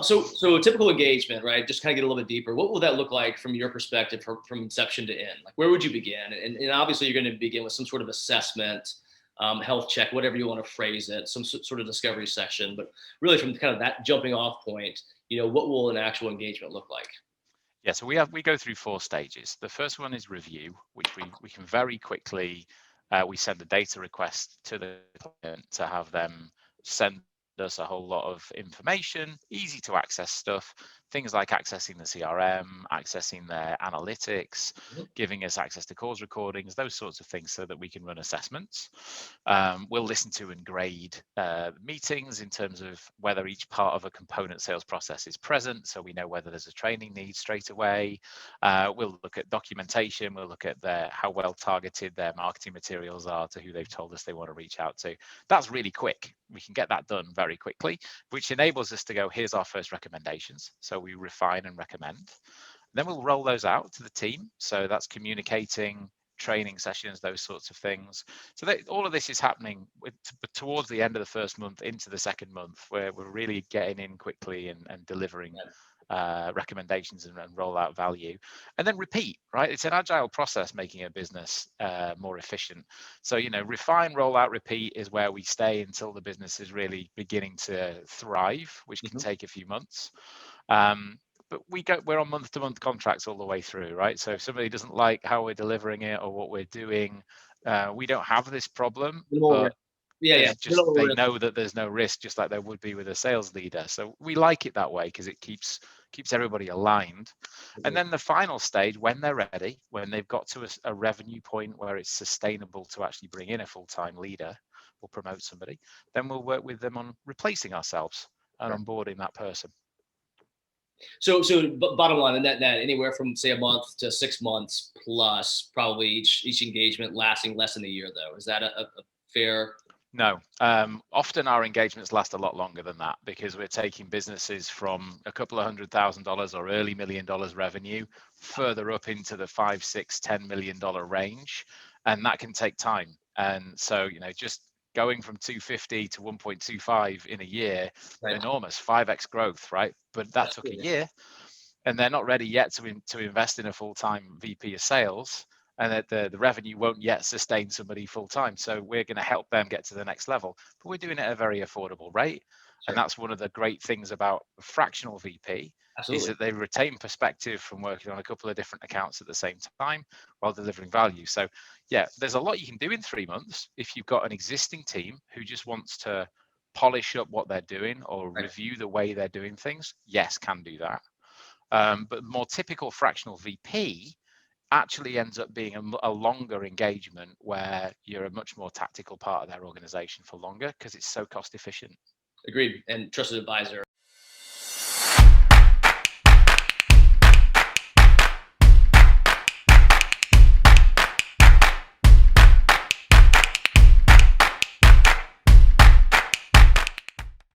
So a typical engagement, right? Just kind of get a little bit deeper. What will that look like from your perspective, from inception to end? Like, where would you begin? And obviously, you're going to begin with some sort of assessment, health check, whatever you want to phrase it, some sort of discovery section. But really, from kind of that jumping off point, what will an actual engagement look like? Yeah, so we go through 4 stages. The first one is review, which we can very quickly we send a data request to the client to have them send us a whole lot of information, easy to access stuff, things like accessing the CRM, accessing their analytics, Mhm. giving us access to calls recordings, those sorts of things, so that we can run assessments. We'll listen to and grade meetings in terms of whether each part of a component sales process is present, so we know whether there's a training need straight away. We'll look at documentation, we'll look at how well targeted their marketing materials are to who they've told us they want to reach out to. That's really quick. We can get that done very quickly, which enables us to go, here's our first recommendations. So we refine and recommend. Then we'll roll those out to the team. So that's communicating, training sessions, those sorts of things. So all of this is happening towards the end of the first month into the second month, where we're really getting in quickly and delivering recommendations and roll out value, and then repeat. Right, it's an agile process, making a business more efficient. So refine, roll out, repeat is where we stay until the business is really beginning to thrive, which can Mhm. take a few months. But we're on month-to-month contracts all the way through, right? So if somebody doesn't like how we're delivering it or what we're doing, we don't have this problem, Minimal but risk. Yeah, yeah. Minimal they risk. know that there's no risk, just like there would be with a sales leader. So we like it that way because it keeps everybody aligned. And then the final stage, when they're ready, when they've got to a revenue point where it's sustainable to actually bring in a full-time leader or promote somebody, then we'll work with them on replacing ourselves and Right. onboarding that person. So bottom line, net anywhere from say a month to 6 months plus, probably each engagement lasting less than a year, though. Is that a fair? No, often our engagements last a lot longer than that, because we're taking businesses from a couple of $100,000 or early $1 million revenue further up into the 5, 6, $10 million range, and that can take time. And so, just going from 250 to 1.25 in a year, Right. enormous 5x growth, right? But that took a Absolutely. year, and they're not ready yet to invest in a full-time VP of sales, and that the revenue won't yet sustain somebody full-time. So we're going to help them get to the next level, but we're doing it at a very affordable rate. And Sure. that's one of the great things about a fractional VP, is Absolutely. that they retain perspective from working on a couple of different accounts at the same time while delivering value. So yeah, there's a lot you can do in 3 months if you've got an existing team who just wants to polish up what they're doing or Right. review the way they're doing things. Yes, can do that. But more typical fractional VP actually ends up being a longer engagement, where you're a much more tactical part of their organization for longer, because it's so cost efficient. Agreed. And trusted advisor.